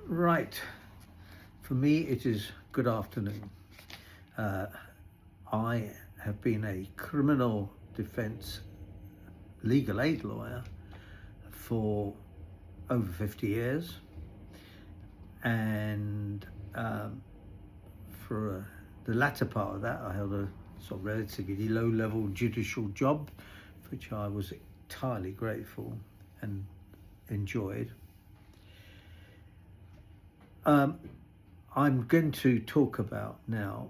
Right. For me, it is good afternoon. I have been a criminal defence legal aid lawyer for over 50 years. And for the latter part of that, I held a sort of relatively low-level judicial job, for which I was entirely grateful and enjoyed. I'm going to talk about now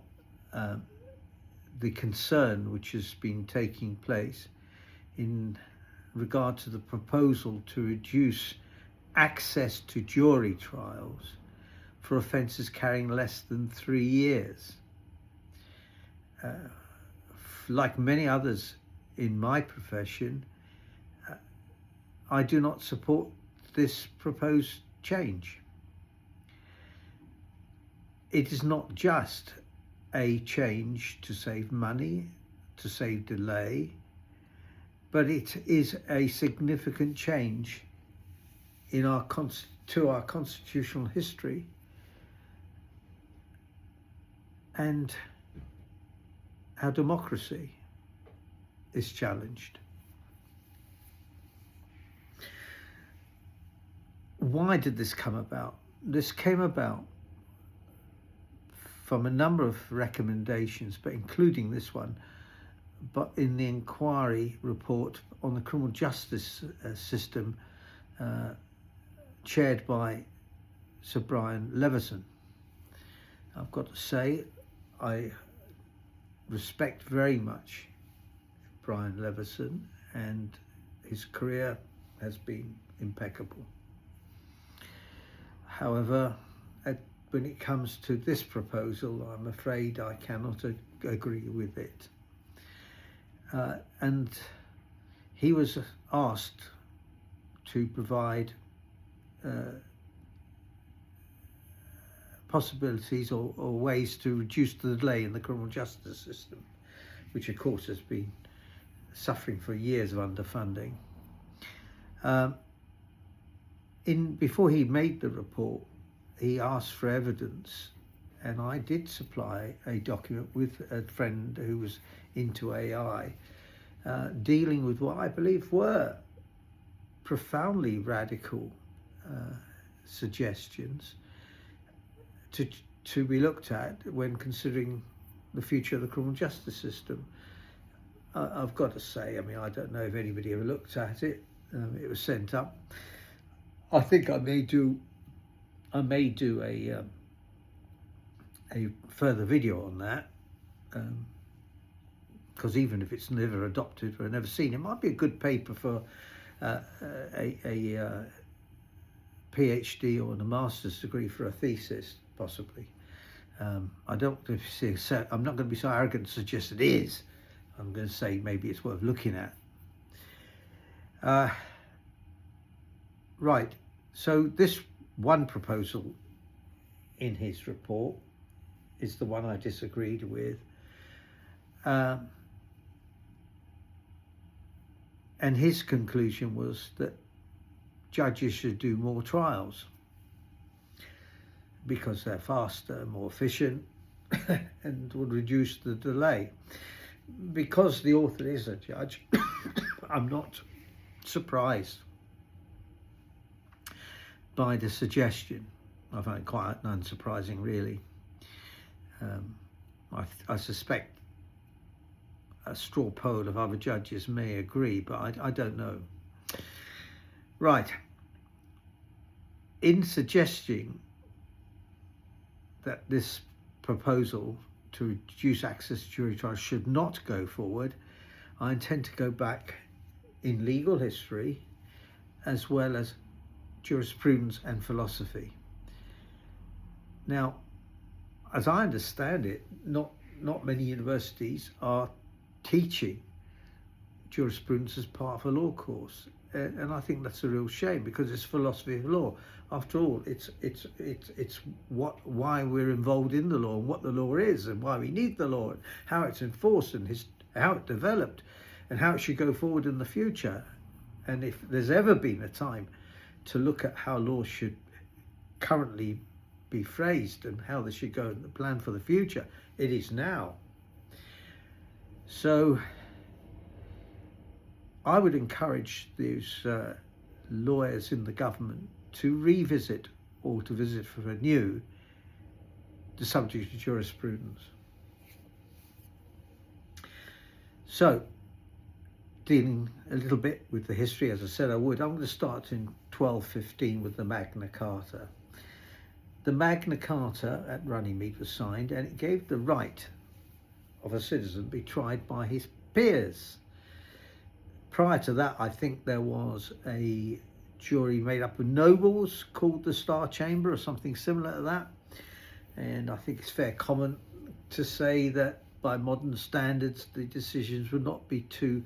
the concern which has been taking place in regard to the proposal to reduce access to jury trials for offences carrying less than 3 years. Like many others in my profession, I do not support this proposed change. It is not just a change to save money, to save delay, but it is a significant change in our constitutional history, and our democracy is challenged. Why did this come about? This came about from a number of recommendations, but including this one, but in the inquiry report on the criminal justice system chaired by Sir Brian Leveson. I've got to say, I respect very much Brian Leveson, and his career has been impeccable. However, when it comes to this proposal, I'm afraid I cannot agree with it. And he was asked to provide possibilities or ways to reduce the delay in the criminal justice system, which of course has been suffering for years of underfunding. Before he made the report, he asked for evidence, and I did supply a document with a friend who was into AI, dealing with what I believe were profoundly radical suggestions to be looked at when considering the future of the criminal justice system. I've got to say, I mean, I don't know if anybody ever looked at it. It was sent up. I think I may do a further video on that, because even if it's never adopted or never seen, it might be a good paper for a PhD or a master's degree for a thesis, possibly. I'm not going to be so arrogant to suggest it is. I'm going to say maybe it's worth looking at. Right. So this one proposal in his report is the one I disagreed with. And his conclusion was that judges should do more trials because they're faster, more efficient, and would reduce the delay. Because the author is a judge, I'm not surprised by the suggestion. I find it quite unsurprising, really. I suspect a straw poll of other judges may agree, but I don't know. Right. In suggesting that this proposal to reduce access to jury trials should not go forward, I intend to go back in legal history as well as jurisprudence and philosophy. Now, as I understand it, not many universities are teaching jurisprudence as part of a law course, and I think that's a real shame, because it's philosophy of law. After all, it's why we're involved in the law, and what the law is, and why we need the law, and how it's enforced, and how it developed, and how it should go forward in the future. And if there's ever been a time to look at how law should currently be phrased and how they should go and the plan for the future. It is now. So I would encourage these lawyers in the government to revisit or to visit for anew the subject of jurisprudence. So, dealing a little bit with the history, as I said I would, I'm going to start in 1215 with the Magna Carta. The Magna Carta at Runnymede was signed, and it gave the right of a citizen to be tried by his peers. Prior to that, I think there was a jury made up of nobles called the Star Chamber or something similar to that. And I think it's fair comment to say that by modern standards, the decisions would not be too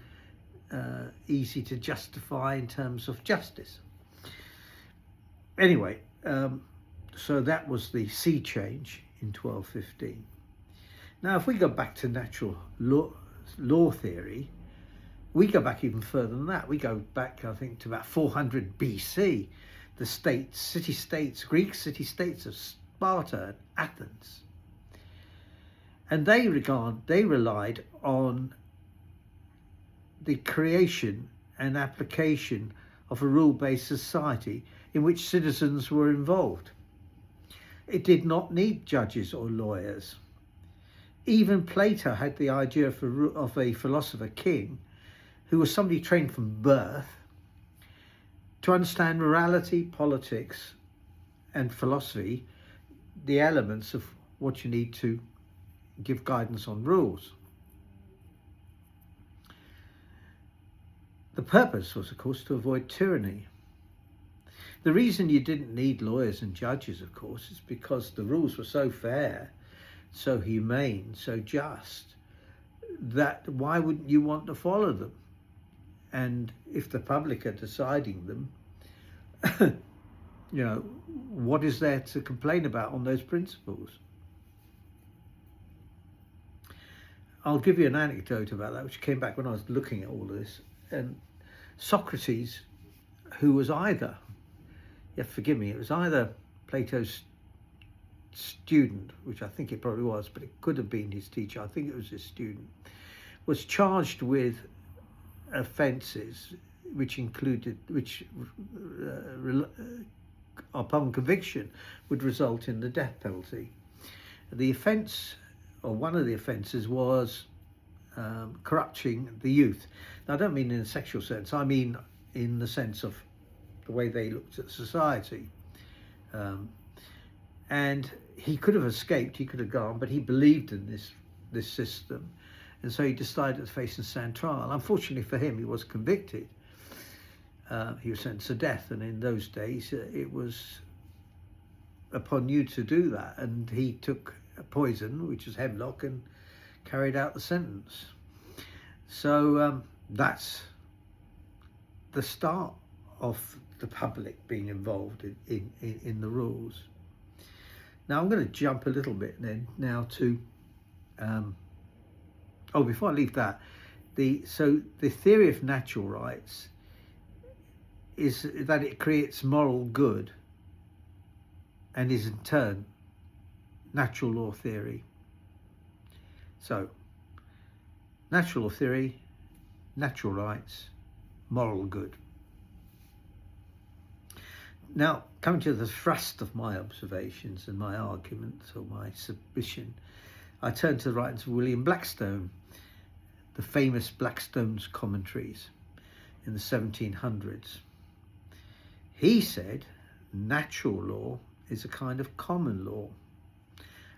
easy to justify in terms of justice. Anyway, so that was the sea change in 1215. Now, if we go back to natural law theory, we go back even further than that. We go back, I think, to about 400 BC, the city-states, Greek city-states of Sparta and Athens. And they relied on the creation and application of a rule-based society in which citizens were involved. It did not need judges or lawyers. Even Plato had the idea of a philosopher king who was somebody trained from birth to understand morality, politics, and philosophy, the elements of what you need to give guidance on rules. The purpose was, of course, to avoid tyranny. The reason you didn't need lawyers and judges, of course, is because the rules were so fair, so humane, so just, that why wouldn't you want to follow them? And if the public are deciding them, you know, what is there to complain about on those principles? I'll give you an anecdote about that, which came back when I was looking at all this. And Socrates, who was either, forgive me, it was either Plato's student, which I think it probably was, but it could have been his teacher, I think it was his student, was charged with offences which upon conviction would result in the death penalty. The offence, or one of the offences, was corrupting the youth. Now, I don't mean in a sexual sense, I mean in the sense of the way they looked at society. And he could have escaped, he could have gone, but he believed in this system. And so he decided to face and stand trial. Unfortunately for him, he was convicted. He was sentenced to death. And in those days, it was upon you to do that. And he took a poison, which was hemlock, and carried out the sentence. So that's the start of the public being involved in the rules. Now I'm going to jump a little bit then now to before I leave that, the theory of natural rights is that it creates moral good and is in turn natural law theory. So natural law theory, natural rights, moral good. Now, coming to the thrust of my observations and my arguments or my submission, I turn to the writings of William Blackstone, the famous Blackstone's commentaries in the 1700s. He said natural law is a kind of common law,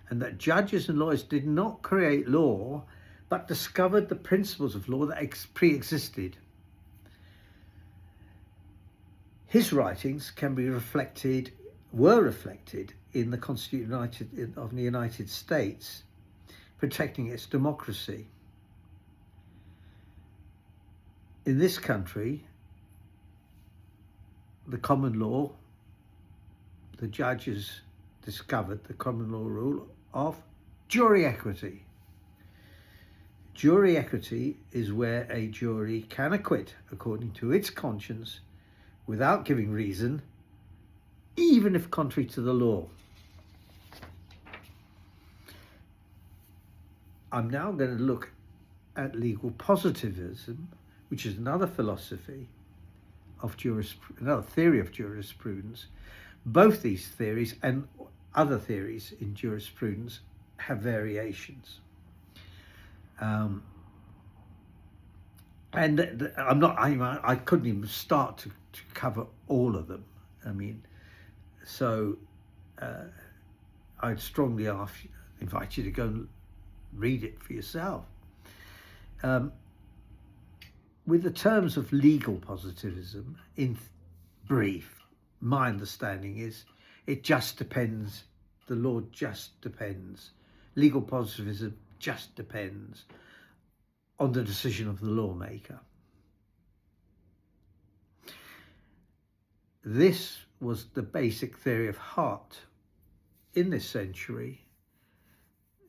and that judges and lawyers did not create law, but discovered the principles of law that pre-existed. His writings were reflected in the Constitution of the United States, protecting its democracy. In this country, the common law, the judges discovered the common law rule of jury equity. Jury equity is where a jury can acquit according to its conscience without giving reason, even if contrary to the law. I'm now going to look at legal positivism, which is another philosophy of another theory of jurisprudence. Both these theories and other theories in jurisprudence have variations. And I couldn't even start to cover all of them. I mean, so I'd strongly invite you to go and read it for yourself. With the terms of legal positivism, in brief, my understanding is it just depends. The law just depends. Legal positivism just depends on the decision of the lawmaker. This was the basic theory of Hart in this century,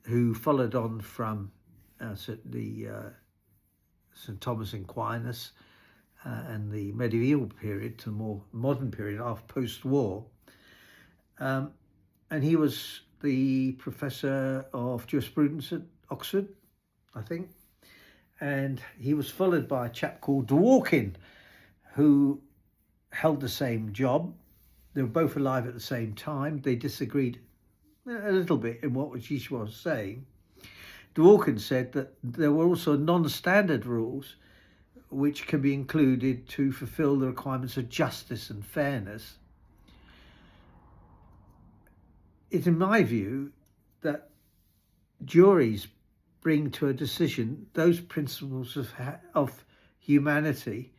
who followed on from the St. Thomas Aquinas and the medieval period to the more modern period after post-war. And he was the professor of jurisprudence at Oxford, I think. And he was followed by a chap called Dworkin, who held the same job. They were both alive at the same time. They disagreed a little bit in what each was saying. Dworkin said that there were also non-standard rules which can be included to fulfill the requirements of justice and fairness. It's in my view that juries bring to a decision those principles of humanity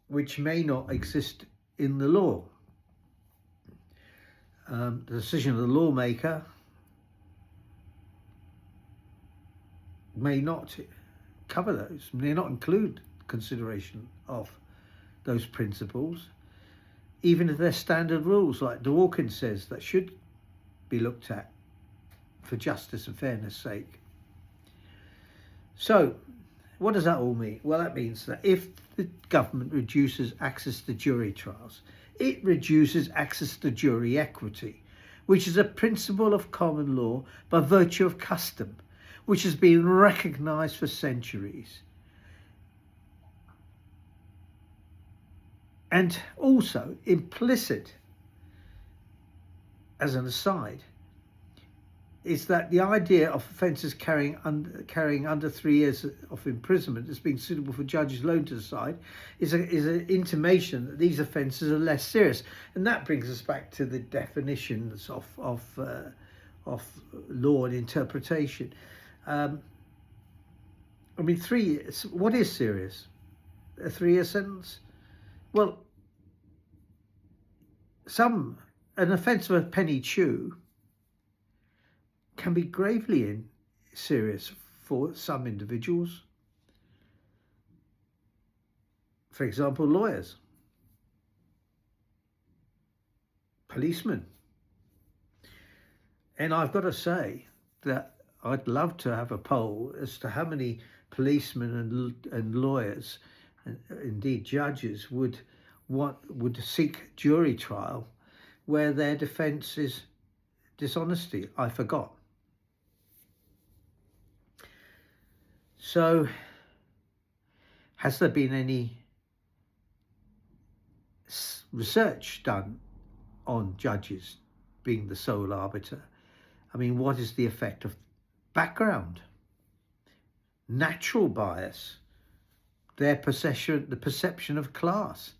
which may not exist in the law. The decision of the lawmaker may not cover those, may not include consideration of those principles, even if they're standard rules, like Dworkin says, that should be looked at for justice and fairness sake. So, what does that all mean? Well, that means that if the government reduces access to jury trials, it reduces access to jury equity, which is a principle of common law by virtue of custom, which has been recognised for centuries. And also implicit, as an aside, is that the idea of offences carrying under 3 years of imprisonment as being suitable for judges alone to decide is an intimation that these offences are less serious. And that brings us back to the definitions of law and interpretation. I mean, 3 years, what is serious? A 3-year sentence? Well, an offence of a penny chew can be gravely serious for some individuals. For example, lawyers, policemen. And I've got to say that I'd love to have a poll as to how many policemen and lawyers, and indeed judges, would seek jury trial where their defence is dishonesty. I forgot. So, has there been any research done on judges being the sole arbiter? I mean, what is the effect of background, natural bias, the perception of class?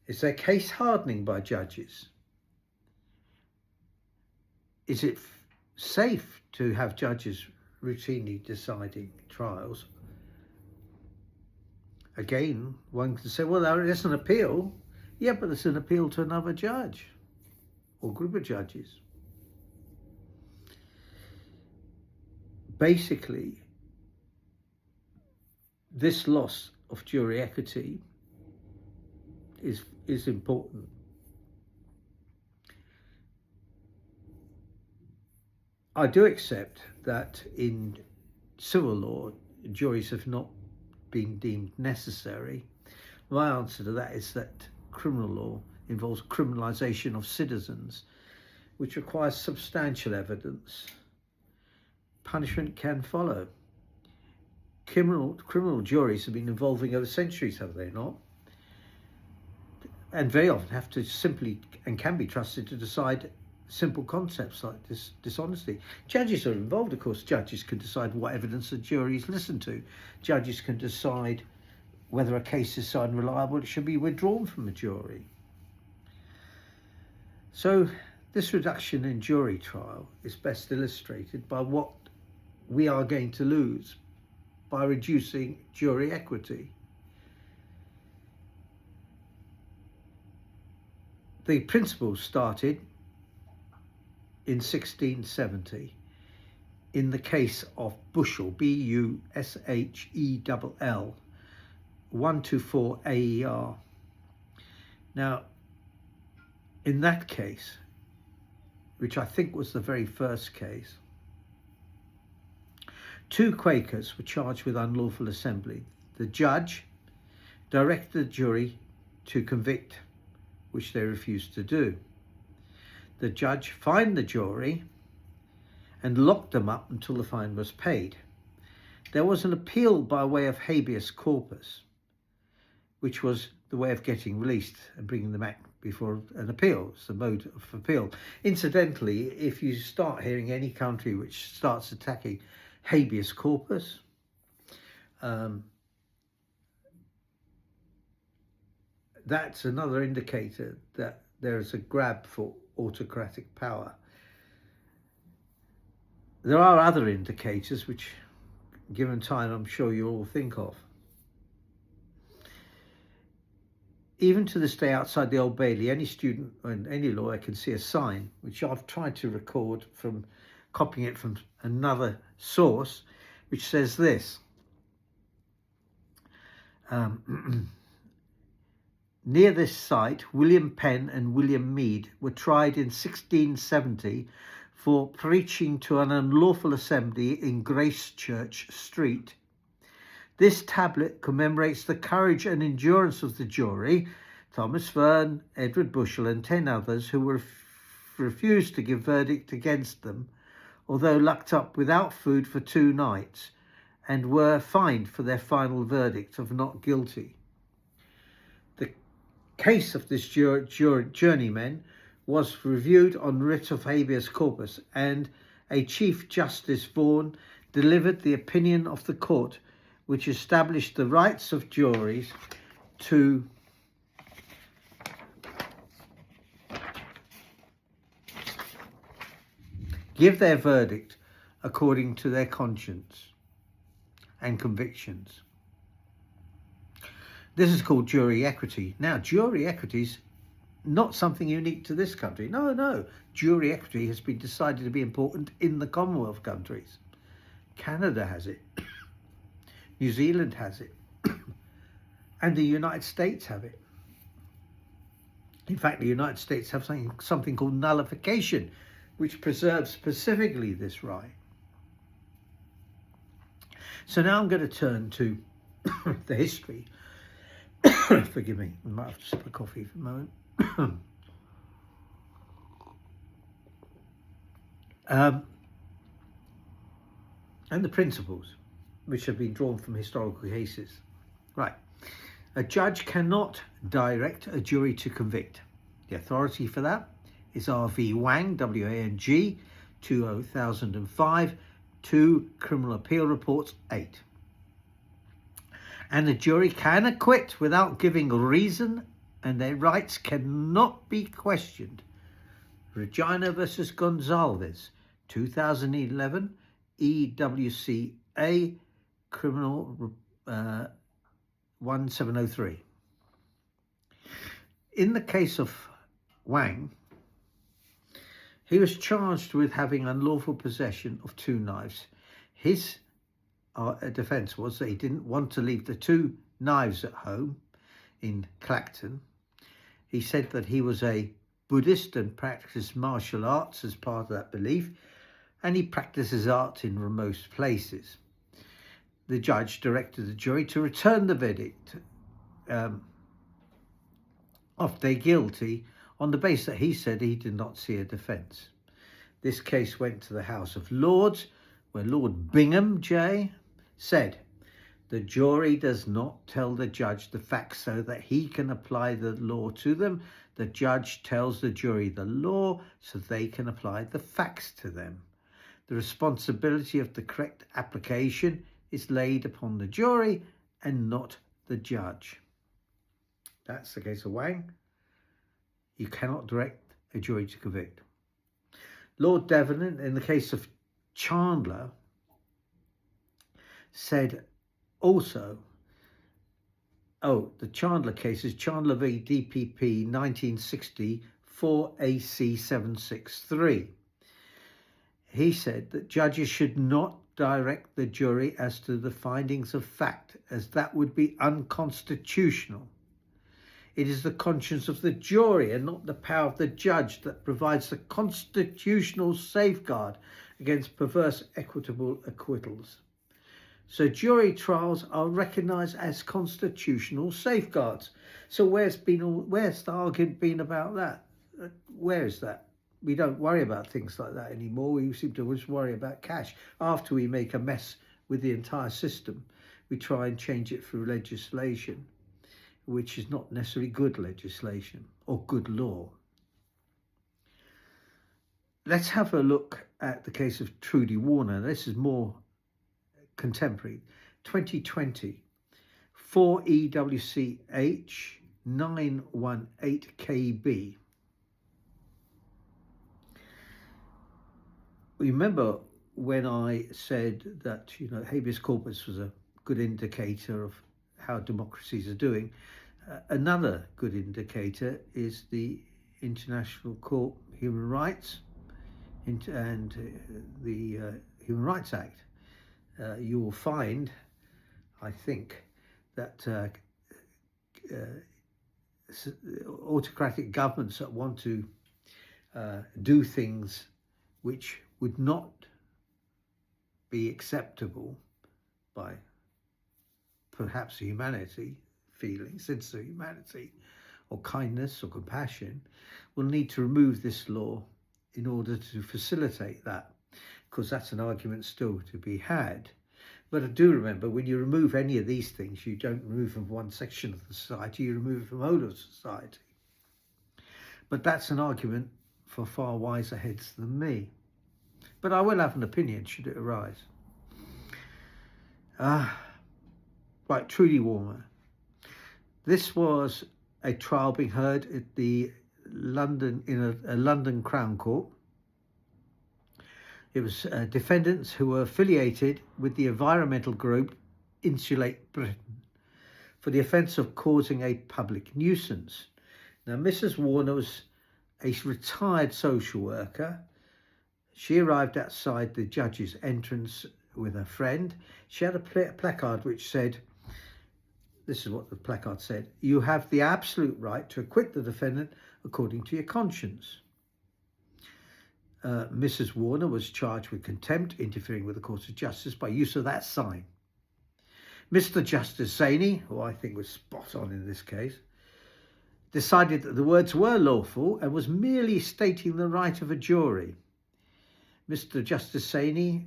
Is there case hardening by judges? Is it safe to have judges routinely deciding trials? Again, one can say, well, there's an appeal. Yeah, but there's an appeal to another judge or group of judges. Basically, this loss of jury equity is important. I do accept that in civil law, juries have not been deemed necessary. My answer to that is that criminal law involves criminalisation of citizens, which requires substantial evidence, punishment can follow. Criminal juries have been evolving over centuries, have they not? And very often have to simply and can be trusted to decide simple concepts like dishonesty. Judges are involved, of course. Judges can decide what evidence the juries listen to. Judges can decide whether a case is so unreliable it should be withdrawn from a jury. So this reduction in jury trial is best illustrated by what we are going to lose by reducing jury equity. The principles started in 1670 in the case of Bushell, Bushell, 124 AER. Now, in that case, which I think was the very first case, 2 Quakers were charged with unlawful assembly. The judge directed the jury to convict, which they refused to do. The judge fined the jury and locked them up until the fine was paid. There was an appeal by way of habeas corpus, which was the way of getting released and bringing them back before an appeal. It's the mode of appeal. Incidentally, if you start hearing any country which starts attacking habeas corpus, that's another indicator that there is a grab for autocratic power. There are other indicators which, given time, I'm sure you'll all think of. Even to this day, outside the Old Bailey, any student and any lawyer can see a sign, which I've tried to record from copying it from another source, which says this. Near this site, William Penn and William Mead were tried in 1670 for preaching to an unlawful assembly in Grace Church Street. This tablet commemorates the courage and endurance of the jury, Thomas Fern, Edward Bushell and 10 others who refused to give verdict against them, although locked up without food for 2 nights, and were fined for their final verdict of not guilty. The case of this journeyman was reviewed on writ of habeas corpus, and a Chief Justice Vaughan delivered the opinion of the court, which established the rights of juries to give their verdict according to their conscience and convictions. This is called jury equity. Now, jury equity is not something unique to this country. No. Jury equity has been decided to be important in the Commonwealth countries. Canada has it. New Zealand has it. And the United States have it. In fact, the United States have something called nullification, which preserves specifically this right. So now I'm going to turn to the history. Forgive me, I might have to sip a coffee for a moment. And the principles which have been drawn from historical cases. Right. A judge cannot direct a jury to convict. The authority for that is R.V. Wang, W-A-N-G, 2005, 2 Criminal Appeal Reports 8. And the jury can acquit without giving reason, and their rights cannot be questioned. Regina versus Gonzalez, 2011, EWCA, Criminal 1703. In the case of Wang, he was charged with having unlawful possession of 2 knives. His defence was that he didn't want to leave the 2 knives at home in Clacton. He said that he was a Buddhist and practiced martial arts as part of that belief, and he practices art in remote places. The judge directed the jury to return the verdict off they guilty on the basis that he said he did not see a defence. This case went to the House of Lords, where Lord Bingham J said, the jury does not tell the judge the facts so that he can apply the law to them. The judge tells the jury the law so they can apply the facts to them. The responsibility of the correct application is laid upon the jury and not the judge. That's the case of Wang. You cannot direct a jury to convict. Lord Devon, in the case of Chandler, said also, the Chandler case is Chandler v. DPP 1960 4AC 763. He said that judges should not direct the jury as to the findings of fact, as that would be unconstitutional. It is the conscience of the jury and not the power of the judge that provides the constitutional safeguard against perverse equitable acquittals. So jury trials are recognised as constitutional safeguards. So where's the argument been about that? Where is that? We don't worry about things like that anymore. We seem to just worry about cash. After we make a mess with the entire system, we try and change it through legislation, which is not necessarily good legislation or good law. Let's have a look at the case of Trudy Warner. This is more contemporary. 2020, 4EWCH 918KB. Remember when I said that, habeas corpus was a good indicator of how democracies are doing? Another good indicator is the International Court of Human Rights and the Human Rights Act. You will find, I think, that autocratic governments that want to do things which would not be acceptable by perhaps humanity, sense of humanity, or kindness or compassion, will need to remove this law in order to facilitate that. Of course, that's an argument still to be had. But I do remember, when you remove any of these things, you don't remove from one section of the society, you remove from the whole of society. But that's an argument for far wiser heads than me. But I will have an opinion should it arise. Right, Trudy Warner. This was a trial being heard at the in a London Crown Court. It was defendants who were affiliated with the environmental group Insulate Britain for the offence of causing a public nuisance. Now, Mrs. Warner was a retired social worker. She arrived outside the judge's entrance with her friend. She had a placard which said, this is what the placard said: "You have the absolute right to acquit the defendant according to your conscience." Mrs. Warner was charged with contempt, interfering with the course of justice by use of that sign. Mr. Justice Zaney, who I think was spot on in this case, decided that the words were lawful and was merely stating the right of a jury. Mr. Justice Zaney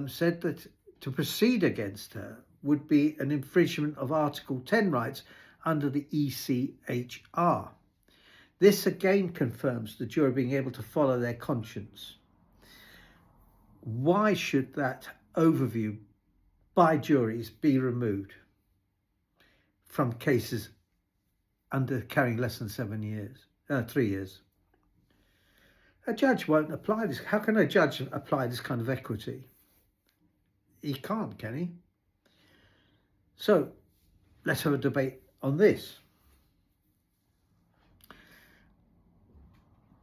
said that to proceed against her would be an infringement of Article 10 rights under the ECHR. This again confirms the jury being able to follow their conscience. Why should that overview by juries be removed from cases under carrying less than 3 years? A judge won't apply this. How can a judge apply this kind of equity? He can't, can he? So let's have a debate on this.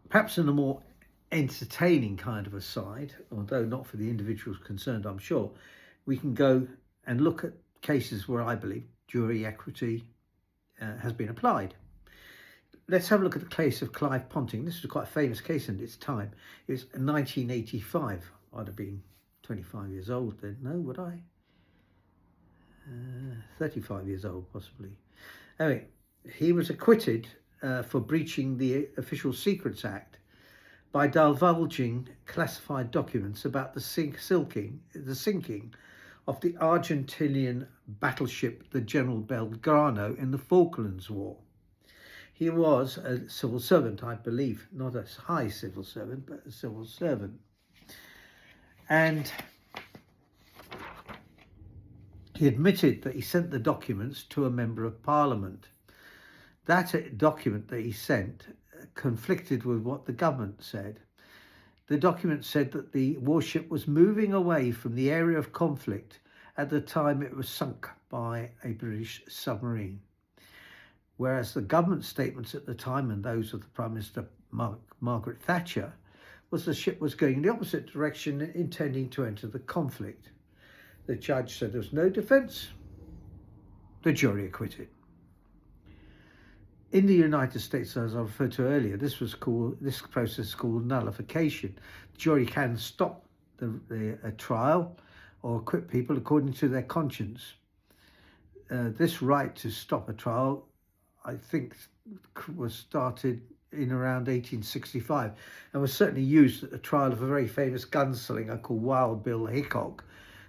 Perhaps in a more entertaining kind of a side, although not for the individuals concerned, I'm sure, we can go and look at cases where I believe jury equity has been applied. Let's have a look at the case of Clive Ponting. This was quite a famous case in its time. It was 1985. I'd have been 25 years old then. No, would I? 35 years old, possibly. Anyway, he was acquitted for breaching the Official Secrets Act by divulging classified documents about the sinking of the Argentinian battleship, the General Belgrano, in the Falklands War. He was a civil servant, I believe, not a high civil servant, but a civil servant. And he admitted that he sent the documents to a member of parliament. That document that he sent conflicted with what the government said. The document said that the warship was moving away from the area of conflict at the time it was sunk by a British submarine. Whereas the government statements at the time, and those of the Prime Minister Margaret Thatcher, was the ship was going in the opposite direction, intending to enter the conflict. The judge said there was no defence. The jury acquitted. In the United States, as I referred to earlier, this process is called nullification. The jury can stop a trial or acquit people according to their conscience. This right to stop a trial, I think, was started in around 1865 and was certainly used at the trial of a very famous gunslinger called Wild Bill Hickok,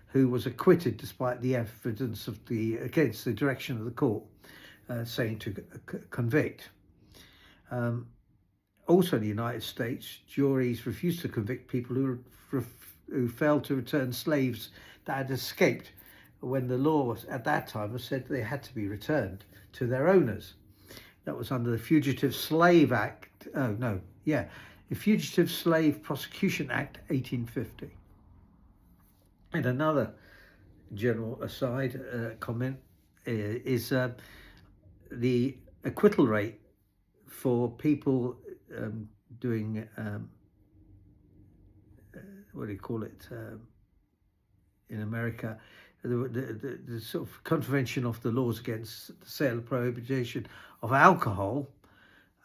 who was acquitted despite the evidence against the direction of the court saying to convict. Also in the United States, juries refused to convict people who failed to return slaves that had escaped, when the law at that time said they had to be returned to their owners. That was under the Fugitive Slave Act. The Fugitive Slave Prosecution Act, 1850. And another general aside comment is the acquittal rate for people doing what do you call it in America, the sort of contravention of the laws against the sale and prohibition of alcohol,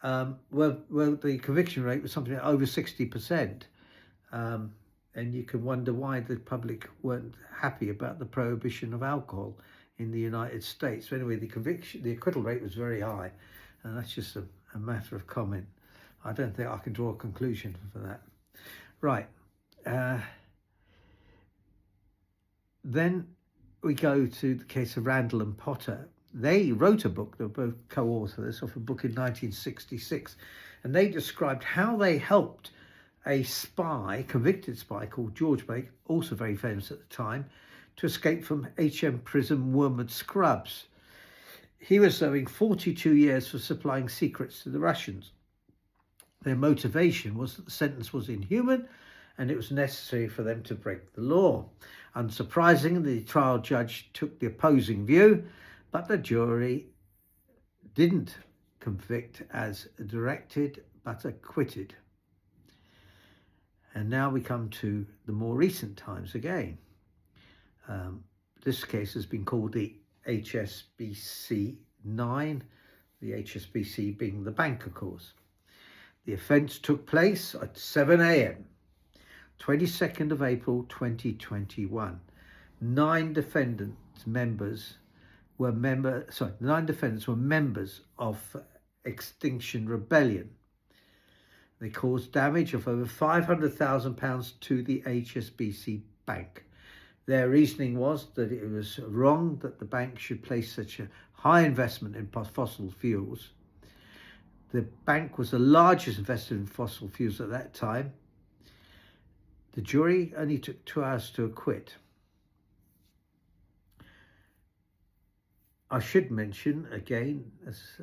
well, the conviction rate was something like over 60%. And you can wonder why the public weren't happy about the prohibition of alcohol in the United States. So anyway, the acquittal rate was very high, and that's just a matter of comment. I don't think I can draw a conclusion for that. Right. Then we go to the case of Randall and Potter. They wrote a book, they were both co-authors of a book in 1966, and they described how they helped a spy, convicted spy called George Blake, also very famous at the time, to escape from HM prison Wormwood Scrubs. He was serving 42 years for supplying secrets to the Russians. Their motivation was that the sentence was inhuman and it was necessary for them to break the law. Unsurprisingly, the trial judge took the opposing view, but the jury didn't convict as directed, but acquitted. And now we come to the more recent times again. This case has been called the HSBC 9, the HSBC being the bank, of course. The offence took place at 7 a.m, 22nd of April 2021. Nine defendants were members of Extinction Rebellion. They caused damage of over £500,000 to the HSBC bank. Their reasoning was that it was wrong that the bank should place such a high investment in fossil fuels. The bank was the largest investor in fossil fuels at that time. The jury only took 2 hours to acquit. I should mention again, as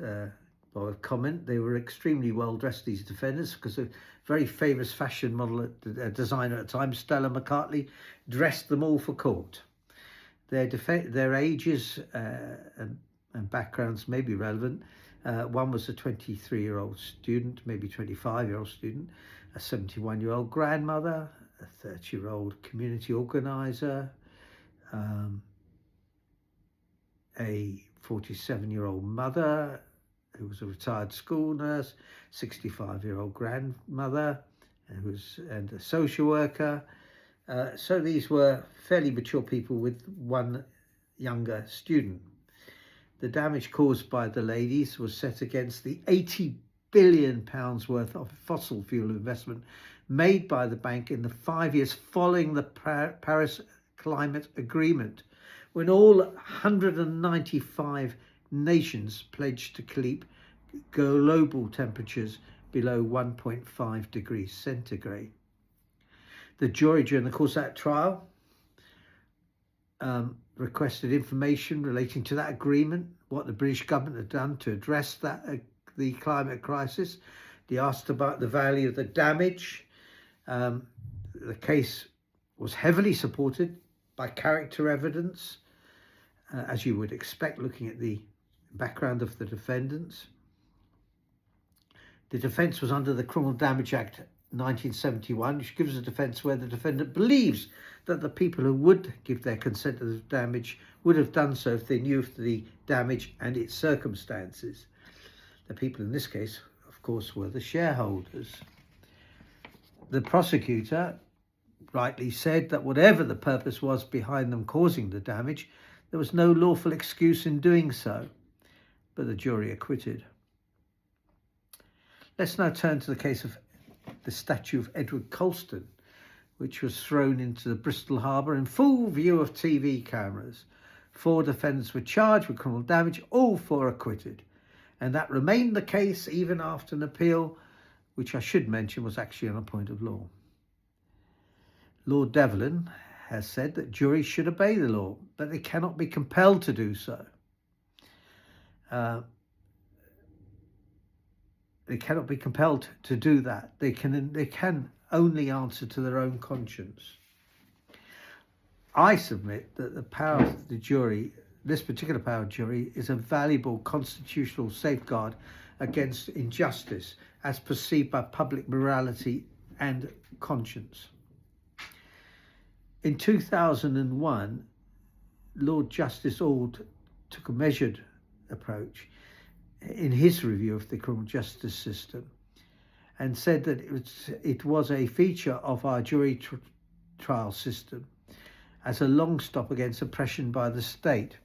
by a comment, they were extremely well dressed, these defendants, because a very famous fashion model designer at the time, Stella McCartney, dressed them all for court. Their ages and backgrounds may be relevant. One was a 23-year-old student, maybe 25-year-old student, a 71-year-old grandmother, a 30-year-old community organizer, a 47-year-old mother who was a retired school nurse, 65-year-old grandmother and a social worker. So these were fairly mature people with one younger student. The damage caused by the ladies was set against the £80 billion worth of fossil fuel investment made by the bank in the 5 years following the Paris Climate Agreement, when all 195 nations pledged to keep global temperatures below 1.5 degrees centigrade. The jury, during the course of that trial, requested information relating to that agreement, what the British government had done to address that the climate crisis. They asked about the value of the damage. The case was heavily supported by character evidence, as you would expect looking at the background of the defendants. The defence was under the Criminal Damage Act 1971, which gives a defence where the defendant believes that the people who would give their consent to the damage would have done so if they knew of the damage and its circumstances. The people in this case, of course, were the shareholders. The prosecutor rightly said that whatever the purpose was behind them causing the damage, there was no lawful excuse in doing so, but the jury acquitted. Let's now turn to the case of the statue of Edward Colston, which was thrown into the Bristol Harbour in full view of TV cameras. 4 defendants were charged with criminal damage, all 4 acquitted. And that remained the case even after an appeal, which I should mention was actually on a point of law. Lord Devlin has said that juries should obey the law, but they cannot be compelled to do so. They cannot be compelled to do that. They can only answer to their own conscience. I submit that the power of the jury, this particular power of jury, is a valuable constitutional safeguard against injustice as perceived by public morality and conscience. In 2001, Lord Justice Auld took a measured approach in his review of the criminal justice system and said that it was a feature of our jury trial system as a long stop against oppression by the state.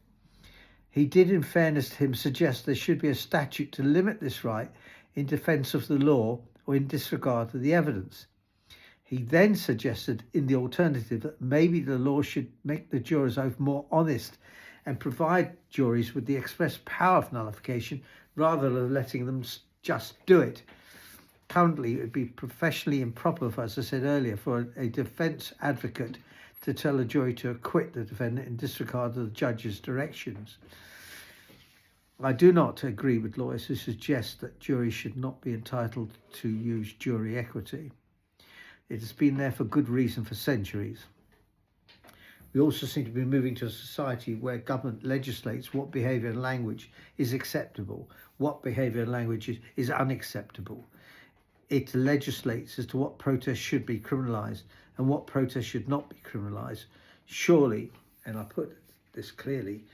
He did, in fairness to him, suggest there should be a statute to limit this right in defence of the law or in disregard of the evidence. He then suggested in the alternative that maybe the law should make the jurors' oath more honest and provide juries with the express power of nullification rather than letting them just do it. Currently, it would be professionally improper, as I said earlier, for a defence advocate to tell a jury to acquit the defendant in disregard of the judge's directions. I do not agree with lawyers who suggest that juries should not be entitled to use jury equity. It has been there for good reason for centuries. We also seem to be moving to a society where government legislates what behaviour and language is acceptable, what behaviour and language is unacceptable. It legislates as to what protest should be criminalised and what protest should not be criminalised. Surely, and I put this clearly,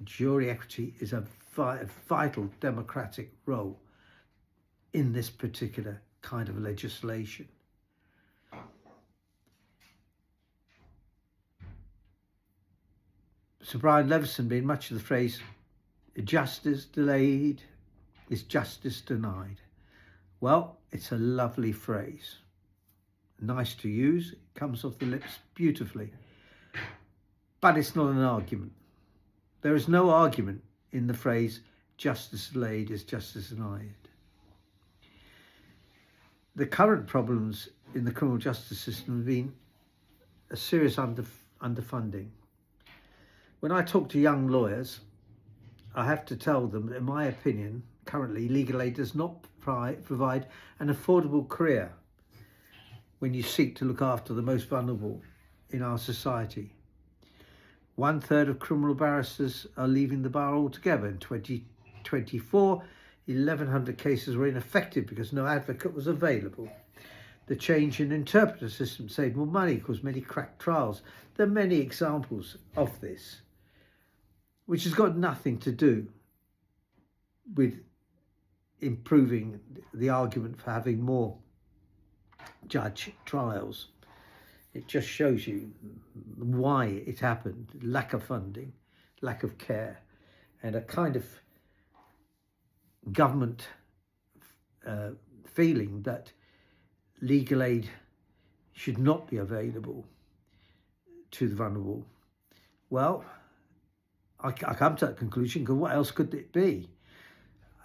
jury equity is a vital democratic role in this particular kind of legislation. Sir Brian Leveson made much of the phrase, justice delayed is justice denied. Well, it's a lovely phrase. Nice to use, it comes off the lips beautifully. But it's not an argument. There is no argument in the phrase, justice delayed is justice denied. The current problems in the criminal justice system have been a serious underfunding. When I talk to young lawyers, I have to tell them that, in my opinion, currently legal aid does not provide an affordable career when you seek to look after the most vulnerable in our society. 1/3 of criminal barristers are leaving the bar altogether. In 2024, 1,100 cases were ineffective because no advocate was available. The change in interpreter system saved more money because many cracked trials. There are many examples of this, which has got nothing to do with improving the argument for having more judge trials. It just shows you why it happened: lack of funding, lack of care, and a kind of government feeling that legal aid should not be available to the vulnerable. Well, I come to that conclusion because what else could it be?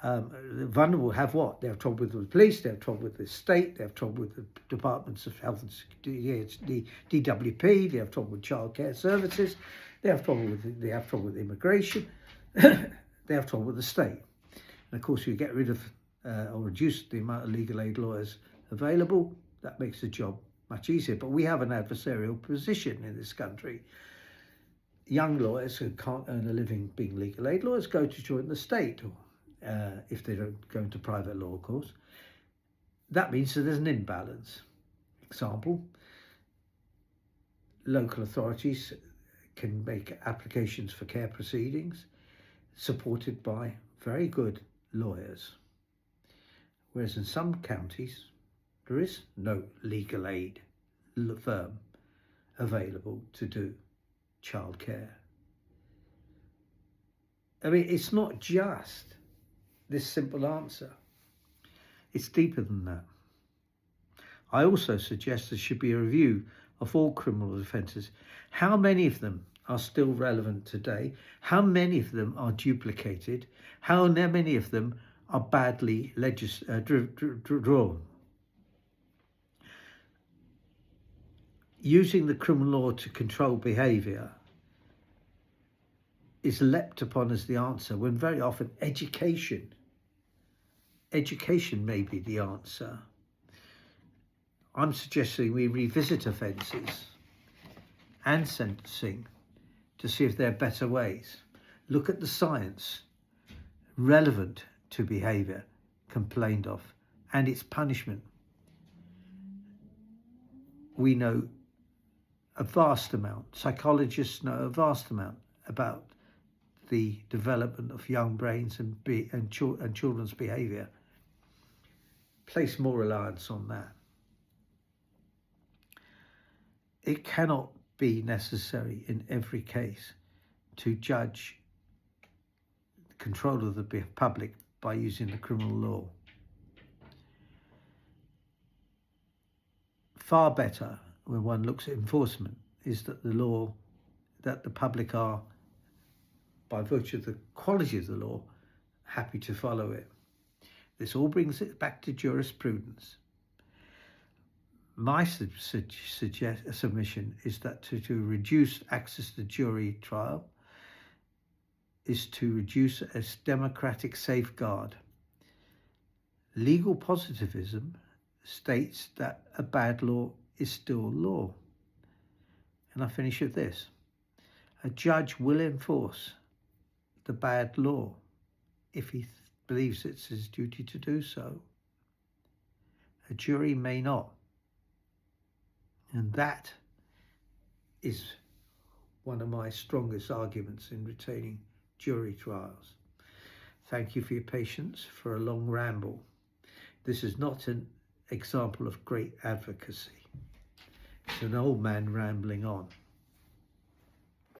The vulnerable have what? They have trouble with the police, they have trouble with the state, they have trouble with the departments of health and security, DWP, they have trouble with childcare services, they have trouble with immigration, they have trouble with the state. And of course, you get rid of or reduce the amount of legal aid lawyers available, that makes the job much easier. But we have an adversarial position in this country. Young lawyers who can't earn a living being legal aid lawyers go to join the state, or if they don't go into private law, of course. That means that there's an imbalance. Example, local authorities can make applications for care proceedings supported by very good lawyers, whereas in some counties there is no legal aid firm available to do childcare. I mean, it's not just this simple answer. It's deeper than that. I also suggest there should be a review of all criminal offences. How many of them are still relevant today? How many of them are duplicated? How many of them are badly drawn? Using the criminal law to control behaviour is leapt upon as the answer, when very often education may be the answer. I'm suggesting we revisit offences and sentencing to see if there are better ways. Look at the science relevant to behaviour complained of and its punishment. We know a vast amount, psychologists know a vast amount about the development of young brains and children's behaviour. Place more reliance on that. It cannot be necessary in every case to judge the control of the public by using the criminal law. Far better, when one looks at enforcement, is that the public are, by virtue of the quality of the law, happy to follow it. This all brings it back to jurisprudence. My submission is that to reduce access to jury trial is to reduce a democratic safeguard. Legal positivism states that a bad law is still law. And I finish with this. A judge will enforce the bad law if he believes it's his duty to do so. A jury may not. And that is one of my strongest arguments in retaining jury trials. Thank you for your patience for a long ramble. This is not an example of great advocacy. It's an old man rambling on.